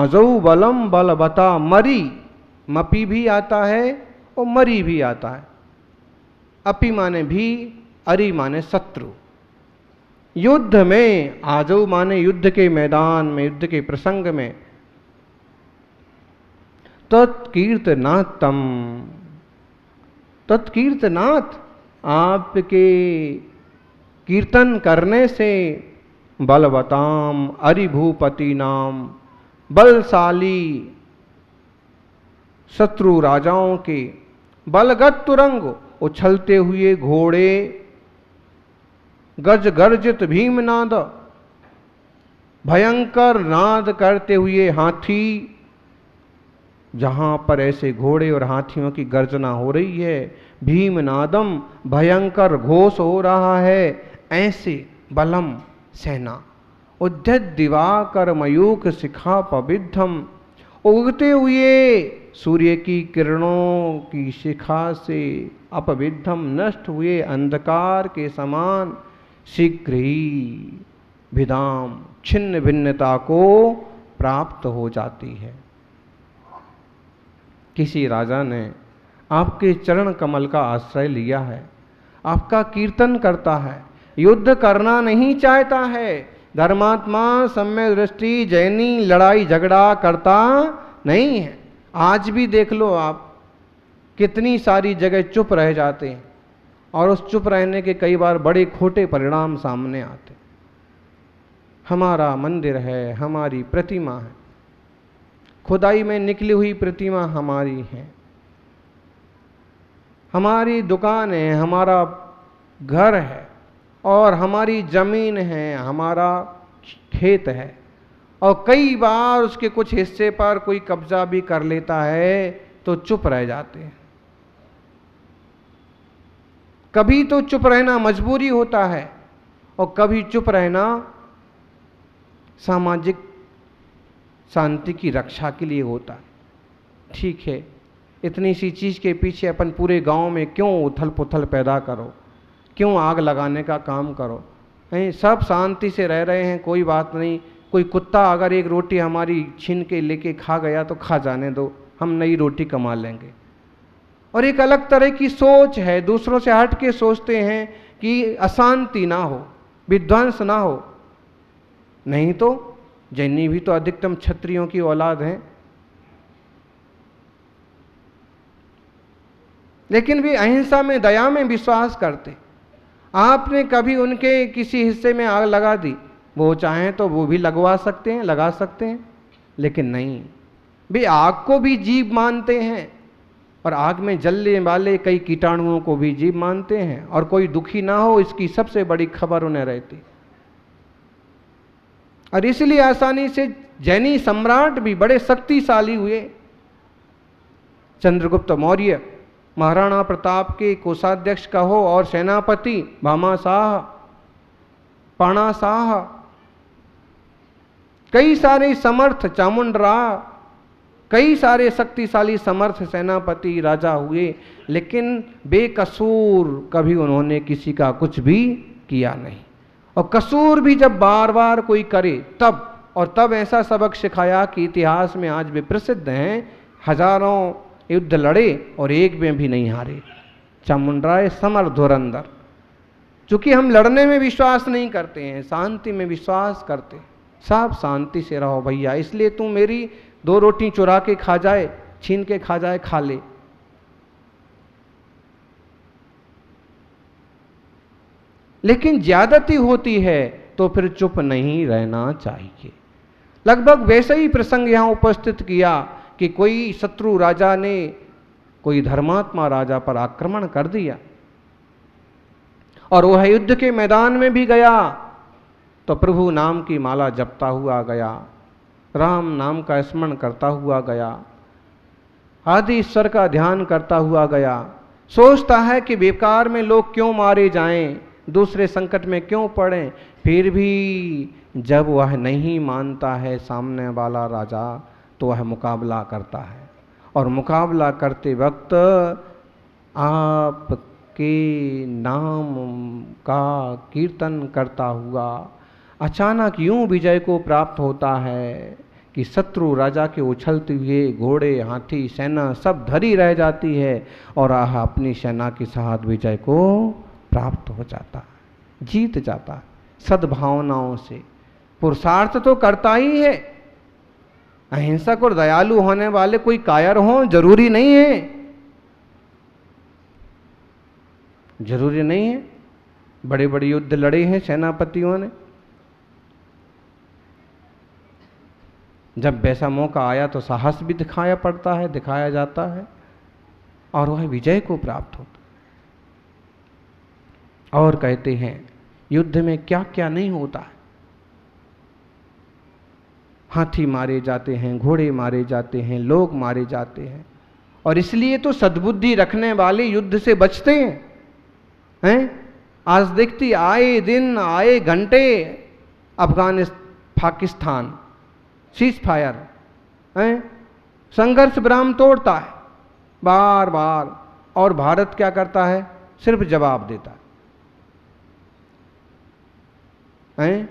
आजौ बलम बलबता मरी, मपी भी आता है और मरी भी आता है। अपी माने भी, अरि माने शत्रु। युद्ध में, आजौ माने युद्ध के मैदान में, युद्ध के प्रसंग में, तत्कीर्तनाथम, तत्कीर्तनाथ आपके कीर्तन करने से, बलवताम अरिभूपति नाम, बलशाली शत्रु राजाओं के, बलगत तुरंग उछलते हुए घोड़े, गज गर्जित भीमनाद भयंकर नाद करते हुए हाथी, जहां पर ऐसे घोड़े और हाथियों की गर्जना हो रही है, भीमनादम भयंकर घोष हो रहा है, ऐसे बलम सेना, उद्यत दिवाकर मयूख शिखा पविद्धम, उगते हुए सूर्य की किरणों की शिखा से अपविद्धम नष्ट हुए अंधकार के समान शीघ्र ही विदाम छिन्न भिन्नता को प्राप्त हो जाती है। किसी राजा ने आपके चरण कमल का आश्रय लिया है, आपका कीर्तन करता है, युद्ध करना नहीं चाहता है, धर्मात्मा सम्य दृष्टि जैनी लड़ाई झगड़ा करता नहीं है। आज भी देख लो आप, कितनी सारी जगह चुप रह जाते हैं और उस चुप रहने के कई बार बड़े खोटे परिणाम सामने आते। हमारा मंदिर है, हमारी प्रतिमा है, खुदाई में निकली हुई प्रतिमा हमारी है, हमारी दुकान है, हमारा घर है और हमारी जमीन है, हमारा खेत है, और कई बार उसके कुछ हिस्से पर कोई कब्जा भी कर लेता है तो चुप रह जाते हैं। कभी तो चुप रहना मजबूरी होता है और कभी चुप रहना सामाजिक शांति की रक्षा के लिए होता है। ठीक है, इतनी सी चीज़ के पीछे अपन पूरे गांव में क्यों उथल पुथल पैदा करो, क्यों आग लगाने का काम करो? नहीं, सब शांति से रह रहे हैं, कोई बात नहीं। कोई कुत्ता अगर एक रोटी हमारी छीन के लेके खा गया तो खा जाने दो, हम नई रोटी कमा लेंगे। और एक अलग तरह की सोच है, दूसरों से हट के सोचते हैं कि अशांति ना हो, विध्वंस ना हो। नहीं तो जैनी भी तो अधिकतम क्षत्रियों की औलाद हैं, लेकिन वे अहिंसा में, दया में विश्वास करते। आपने कभी उनके किसी हिस्से में आग लगा दी, वो चाहें तो वो भी लगवा सकते हैं, लगा सकते हैं, लेकिन नहीं, वे आग को भी जीव मानते हैं और आग में जलने वाले कई कीटाणुओं को भी जीव मानते हैं, और कोई दुखी ना हो इसकी सबसे बड़ी खबर उन्हें रहती। और इसलिए आसानी से जैनी सम्राट भी बड़े शक्तिशाली हुए। चंद्रगुप्त मौर्य, महाराणा प्रताप के कोषाध्यक्ष कहो और सेनापति भामा शाह, पाणा शाह, कई सारे समर्थ चामुंडराव, कई सारे शक्तिशाली समर्थ सेनापति राजा हुए, लेकिन बेकसूर कभी उन्होंने किसी का कुछ भी किया नहीं। और कसूर भी जब बार बार कोई करे तब, और तब ऐसा सबक सिखाया कि इतिहास में आज भी प्रसिद्ध हैं, हजारों युद्ध लड़े और एक में भी नहीं हारे। चामुंडराय समर धुरंधर। चूंकि हम लड़ने में विश्वास नहीं करते हैं, शांति में विश्वास करते। सब शांति से रहो भैया, इसलिए तू मेरी 2 रोटी चुरा के खा जाए, छीन के खा जाए, खा ले, लेकिन ज्यादती होती है तो फिर चुप नहीं रहना चाहिए। लगभग वैसे ही प्रसंग यहां उपस्थित किया कि कोई शत्रु राजा ने कोई धर्मात्मा राजा पर आक्रमण कर दिया और वह युद्ध के मैदान में भी गया तो प्रभु नाम की माला जपता हुआ गया, राम नाम का स्मरण करता हुआ गया, आदि ईश्वर का ध्यान करता हुआ गया। सोचता है कि बेकार में लोग क्यों मारे जाएं, दूसरे संकट में क्यों पड़ें। फिर भी जब वह नहीं मानता है सामने वाला राजा तो वह मुकाबला करता है, और मुकाबला करते वक्त आपके नाम का कीर्तन करता हुआ अचानक यूं विजय को प्राप्त होता है कि शत्रु राजा के उछलते हुए घोड़े, हाथी, सेना सब धरी रह जाती है और अपनी सेना के साथ विजय को प्राप्त हो जाता है, जीत जाता है सद्भावनाओं से। पुरुषार्थ तो करता ही है। अहिंसक और दयालु होने वाले कोई कायर हों जरूरी नहीं है, जरूरी नहीं है। बड़े बड़े युद्ध लड़े हैं सेनापतियों ने, जब वैसा मौका आया तो साहस भी दिखाया पड़ता है, दिखाया जाता है और वह विजय को प्राप्त होता। और कहते हैं युद्ध में क्या क्या नहीं होता है। हाथी मारे जाते हैं, घोड़े मारे जाते हैं, लोग मारे जाते हैं, और इसलिए तो सद्बुद्धि रखने वाले युद्ध से बचते हैं। आज देखती आए दिन आए घंटे अफगानिस्तान पाकिस्तान सीज फायर संघर्ष विराम तोड़ता है बार बार, और भारत क्या करता है, सिर्फ जवाब देता है।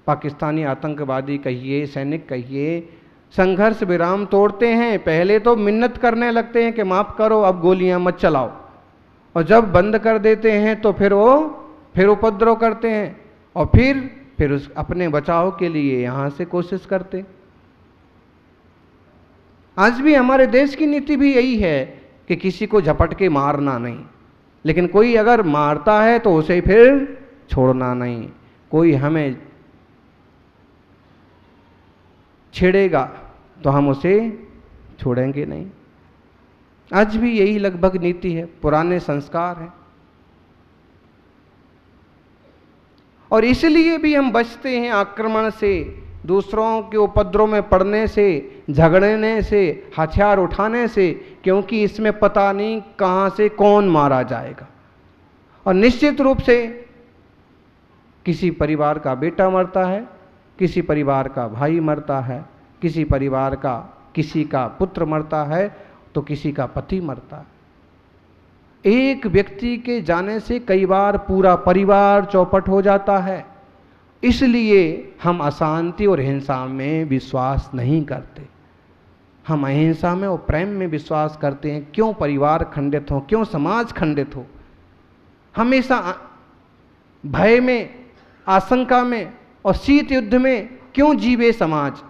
पाकिस्तानी आतंकवादी कहिए, सैनिक कहिए, संघर्ष विराम तोड़ते हैं, पहले तो मिन्नत करने लगते हैं कि माफ करो अब गोलियां मत चलाओ, और जब बंद कर देते हैं तो फिर उपद्रव करते हैं, और फिर उस अपने बचाव के लिए यहां से कोशिश करते। आज भी हमारे देश की नीति भी यही है कि किसी को झपट के मारना नहीं, लेकिन कोई अगर मारता है तो उसे फिर छोड़ना नहीं। कोई हमें छेड़ेगा तो हम उसे छोड़ेंगे नहीं। आज भी यही लगभग नीति है, पुराने संस्कार हैं, और इसलिए भी हम बचते हैं आक्रमण से, दूसरों के उपद्रव में पड़ने से, झगड़ने से, हथियार उठाने से, क्योंकि इसमें पता नहीं कहां से कौन मारा जाएगा। और निश्चित रूप से किसी परिवार का बेटा मरता है, किसी परिवार का भाई मरता है, किसी परिवार का किसी का पुत्र मरता है, तो किसी का पति मरता है। एक व्यक्ति के जाने से कई बार पूरा परिवार चौपट हो जाता है। इसलिए हम अशांति और हिंसा में विश्वास नहीं करते, हम अहिंसा में और प्रेम में विश्वास करते हैं। क्यों परिवार खंडित हो, क्यों समाज खंडित हो, हमेशा भय में, आशंका में और शीत युद्ध में क्यों जीवे समाज।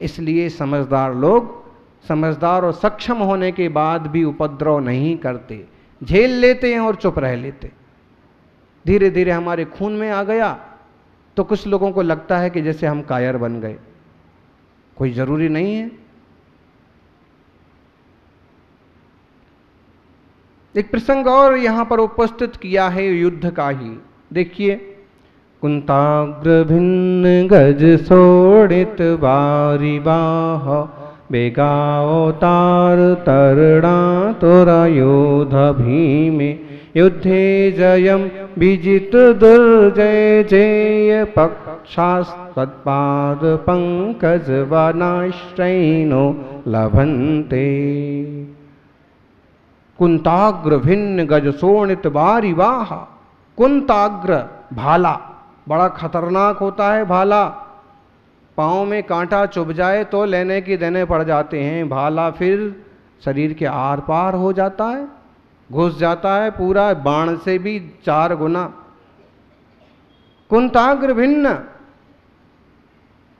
इसलिए समझदार लोग समझदार और सक्षम होने के बाद भी उपद्रव नहीं करते, झेल लेते हैं और चुप रह लेते। धीरे धीरे हमारे खून में आ गया तो कुछ लोगों को लगता है कि जैसे हम कायर बन गए, कोई जरूरी नहीं है। एक प्रसंग और यहां पर उपस्थित किया है युद्ध का ही, देखिए। कुंताग्र भिन्न गज सोड़ित बारी बाह, बेगावतार तरणा तोरा योध भीमे, युद्धे जयम विजित दुर्जय जय पक्षास्तत्पाद पंकज वनाश्रयिनो लभन्ते। कुंताग्र भिन्न गज शोणित बारी वाह। कुंताग्र भाला, बड़ा खतरनाक होता है भाला, पाँव में कांटा चुभ जाए तो लेने की देने पड़ जाते हैं। भाला फिर शरीर के आर पार हो जाता है, घुस जाता है पूरा, बाण से भी 4 गुना। कुंताग्र भिन्न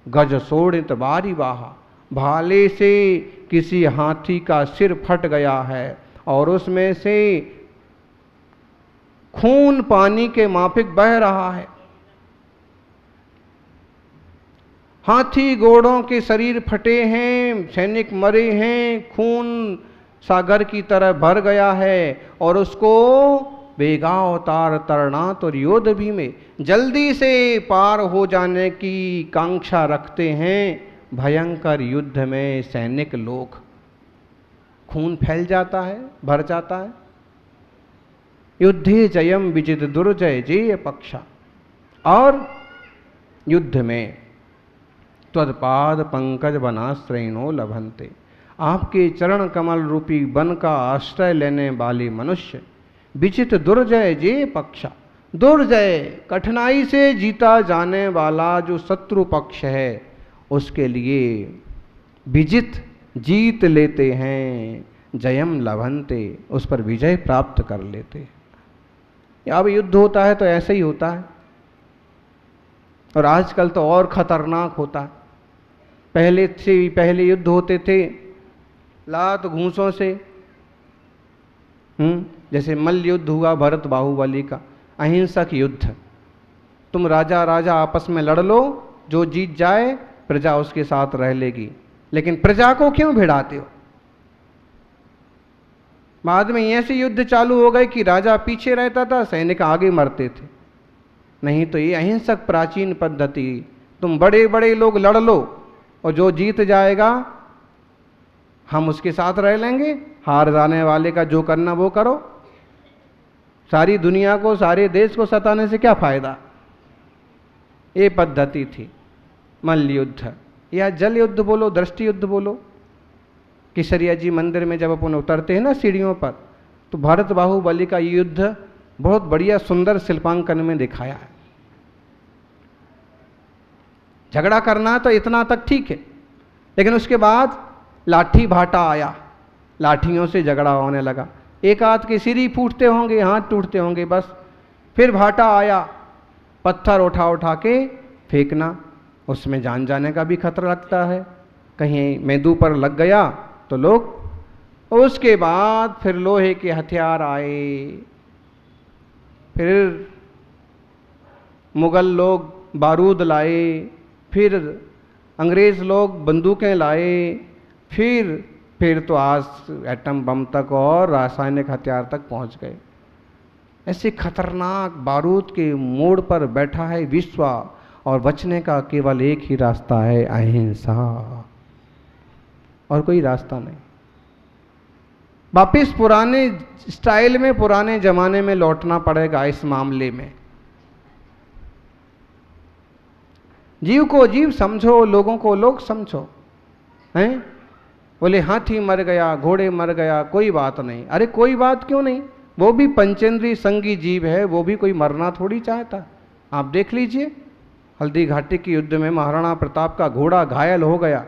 गज शोणित बारी वाह। भाले से किसी हाथी का सिर फट गया है और उसमें से खून पानी के माफिक बह रहा है। हाथी घोड़ों के शरीर फटे हैं, सैनिक मरे हैं, खून सागर की तरह भर गया है, और उसको बेगावतार तरणात और योध भी में जल्दी से पार हो जाने की कांक्षा रखते हैं। भयंकर युद्ध में सैनिक लोग, खून फैल जाता है, भर जाता है। युद्धे जयम विजित दुर्जय जय पक्षा। और युद्ध में त्वदपाद पंकज वनाश्रयिनो लभन्ते। आपके चरण कमल रूपी वन का आश्रय लेने वाले मनुष्य विचित दुर्जय जे पक्षा। दुर्जय, कठिनाई से जीता जाने वाला जो शत्रु पक्ष है, उसके लिए विजित जीत लेते हैं, जयम लभंते, उस पर विजय प्राप्त कर लेते हैं। अब युद्ध होता है तो ऐसे ही होता है, और आजकल तो और खतरनाक होता है। पहले युद्ध होते थे लात घूंसों से, जैसे मल्ल युद्ध हुआ भरत बाहुबली का, अहिंसक युद्ध। तुम राजा राजा आपस में लड़ लो, जो जीत जाए प्रजा उसके साथ रह लेगी। लेकिन प्रजा को क्यों भिड़ाते हो? बाद में ऐसे युद्ध चालू हो गए कि राजा पीछे रहता था, सैनिक आगे मरते थे। नहीं तो ये अहिंसक प्राचीन पद्धति, तुम बड़े बड़े लोग लड़ लो और जो जीत जाएगा हम उसके साथ रह लेंगे, हार जाने वाले का जो करना वो करो। सारी दुनिया को, सारे देश को सताने से क्या फायदा? ये पद्धति थी मल्ल युद्ध, या जल युद्ध बोलो, दृष्टि युद्ध बोलो। केसरिया जी मंदिर में जब अपन उतरते हैं ना सीढ़ियों पर, तो भरत बाहुबली का युद्ध बहुत बढ़िया सुंदर शिल्पांकन में दिखाया है। झगड़ा करना तो इतना तक ठीक है, लेकिन उसके बाद लाठी भाटा आया, लाठियों से झगड़ा होने लगा। एक हाथ के सिर ही फूटते होंगे, हाथ टूटते होंगे बस। फिर भाटा आया, पत्थर उठा उठा के फेंकना, उसमें जान जाने का भी खतरा लगता है, कहीं मेंदू पर लग गया तो लोग। उसके बाद फिर लोहे के हथियार आए, फिर मुगल लोग बारूद लाए, फिर अंग्रेज लोग बंदूकें लाए, फिर तो आज एटम बम तक और रासायनिक हथियार तक पहुंच गए। ऐसे खतरनाक बारूद के मोड़ पर बैठा है विश्व, और बचने का केवल एक ही रास्ता है, अहिंसा, और कोई रास्ता नहीं। वापिस पुराने स्टाइल में, पुराने जमाने में लौटना पड़ेगा इस मामले में। जीव को जीव समझो, लोगों को लोग समझो। हैं? बोले हाथी मर गया, घोड़े मर गया, कोई बात नहीं। अरे कोई बात क्यों नहीं, वो भी पंचेंद्रीय संगी जीव है, वो भी कोई मरना थोड़ी चाहता। आप देख लीजिए, हल्दी घाटी के युद्ध में महाराणा प्रताप का घोड़ा घायल हो गया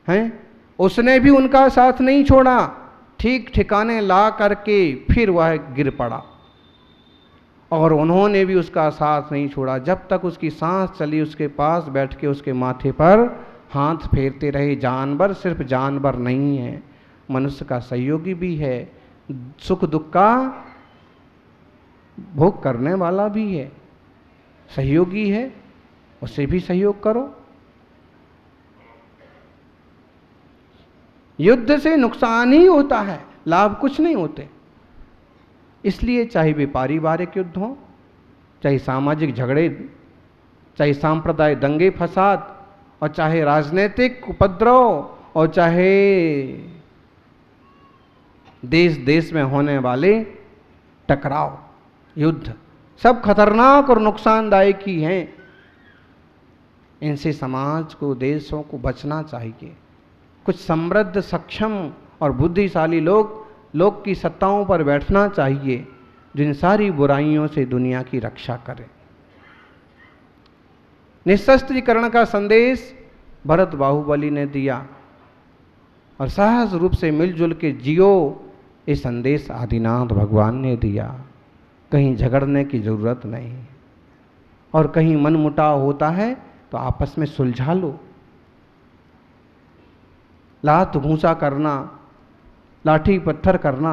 हैं, उसने भी उनका साथ नहीं छोड़ा, ठीक ठिकाने ला करके फिर वह गिर पड़ा, और उन्होंने भी उसका साथ नहीं छोड़ा। जब तक उसकी सांस चली, उसके पास बैठ के उसके माथे पर हाथ फेरते रहे। जानवर सिर्फ जानवर नहीं है, मनुष्य का सहयोगी भी है, सुख दुख का भोग करने वाला भी है, सहयोगी है, उससे भी सहयोग करो। युद्ध से नुकसान ही होता है, लाभ कुछ नहीं होते। इसलिए चाहे वे पारिवारिक युद्ध हो, चाहे सामाजिक झगड़े, चाहे सांप्रदायिक दंगे फसाद, और चाहे राजनीतिक उपद्रव, और चाहे देश देश में होने वाले टकराव, युद्ध, सब खतरनाक और नुकसानदायक ही हैं। इनसे समाज को, देशों को बचना चाहिए। कुछ समृद्ध, सक्षम और बुद्धिशाली लोग की सत्ताओं पर बैठना चाहिए, जिन सारी बुराइयों से दुनिया की रक्षा करें। निशस्त्रीकरण का संदेश भरत बाहुबली ने दिया, और सहज रूप से मिलजुल के जियो, ये संदेश आदिनाथ भगवान ने दिया। कहीं झगड़ने की जरूरत नहीं, और कहीं मनमुटाव होता है तो आपस में सुलझा लो। लात घूंसा करना, लाठी पत्थर करना,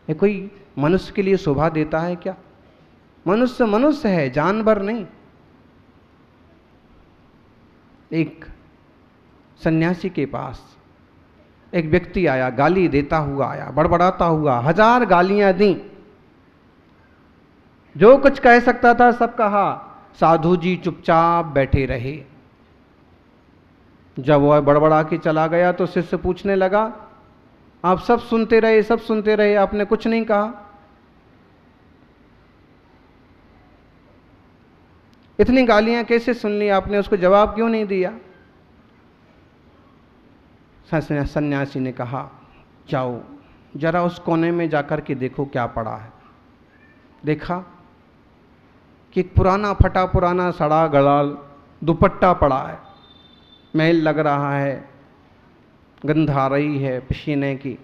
ये कोई मनुष्य के लिए शोभा देता है क्या? मनुष्य मनुष्य है, जानवर नहीं। एक सन्यासी के पास एक व्यक्ति आया, गाली देता हुआ आया, बड़बड़ाता हुआ, 1000 गालियां दी, जो कुछ कह सकता था सब कहा। साधु जी चुपचाप बैठे रहे। जब वह बड़बड़ा के चला गया तो शिष्य पूछने लगा, आप सब सुनते रहे, सब सुनते रहे, आपने कुछ नहीं कहा? इतनी गालियां कैसे सुन ली आपने, उसको जवाब क्यों नहीं दिया? सन्यासी ने कहा, जाओ जरा उस कोने में जाकर के देखो क्या पड़ा है। देखा कि एक पुराना फटा पुराना सड़ा गड़ा दुपट्टा पड़ा है। स्मेल लग रहा है, गंध आ रही है पसीने की।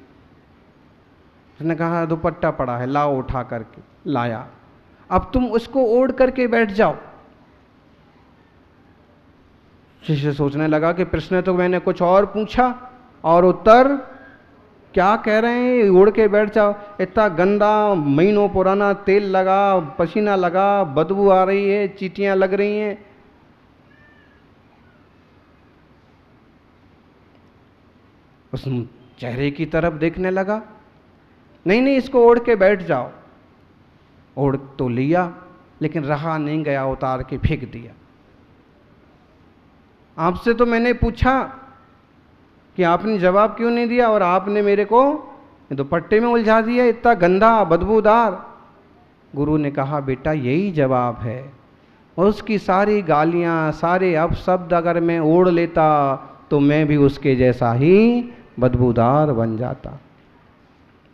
उसने कहा दुपट्टा पड़ा है, लाओ उठा करके। लाया। अब तुम उसको ओढ़ करके बैठ जाओ। शिष्य सोचने लगा कि प्रश्न तो मैंने कुछ और पूछा और उत्तर क्या कह रहे हैं, ओढ़ के बैठ जाओ। इतना गंदा महीनों पुराना तेल लगा, पसीना लगा, बदबू आ रही है, चींटियां लग रही हैं। उस चेहरे की तरफ देखने लगा। नहीं नहीं, इसको ओढ़ के बैठ जाओ। ओढ़ तो लिया, लेकिन रहा नहीं गया, उतार के फेंक दिया। आपसे तो मैंने पूछा कि आपने जवाब क्यों नहीं दिया, और आपने मेरे को दुपट्टे में उलझा दिया, इतना गंदा बदबूदार। गुरु ने कहा बेटा यही जवाब है। और उसकी सारी गालियां, सारे अपशब्द अगर मैं ओढ़ लेता तो मैं भी उसके जैसा ही बदबूदार बन जाता।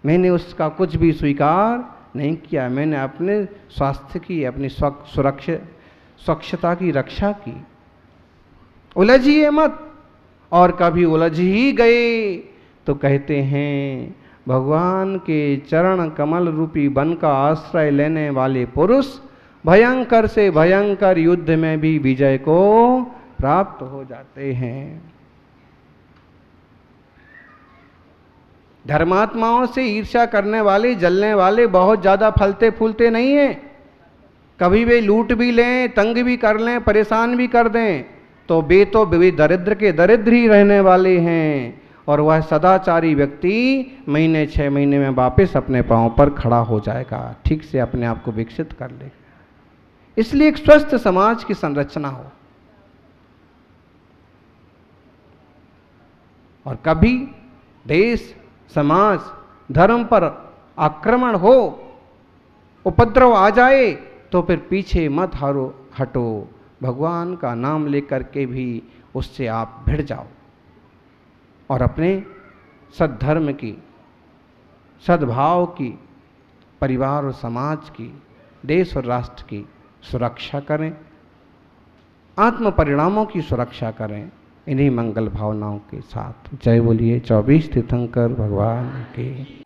मैंने उसका कुछ भी स्वीकार नहीं किया। मैंने अपने स्वास्थ्य की, अपनी स्वच्छता की रक्षा की। उलझिए मत। और कभी उलझ ही गए तो कहते हैं भगवान के चरण कमल रूपी वन का आश्रय लेने वाले पुरुष भयंकर से भयंकर युद्ध में भी विजय को प्राप्त हो जाते हैं। धर्मात्माओं से ईर्ष्या करने वाले, जलने वाले बहुत ज्यादा फलते फूलते नहीं हैं। कभी वे लूट भी लें, तंग भी कर लें, परेशान भी कर दें, तो वे दरिद्र के दरिद्र ही रहने वाले हैं। और वह सदाचारी व्यक्ति महीने 6 महीने में वापस अपने पांव पर खड़ा हो जाएगा, ठीक से अपने आप को विकसित कर लेगा। इसलिए एक स्वस्थ समाज की संरचना हो। और कभी देश, समाज, धर्म पर आक्रमण हो, उपद्रव आ जाए, तो फिर पीछे मत हटो। भगवान का नाम लेकर के भी उससे आप भिड़ जाओ और अपने सद्धर्म की, सद्भाव की, परिवार और समाज की, देश और राष्ट्र की सुरक्षा करें, आत्म परिणामों की सुरक्षा करें, इन्हीं मंगल भावनाओं के साथ। जय बोलिए 24 तीर्थंकर भगवान के।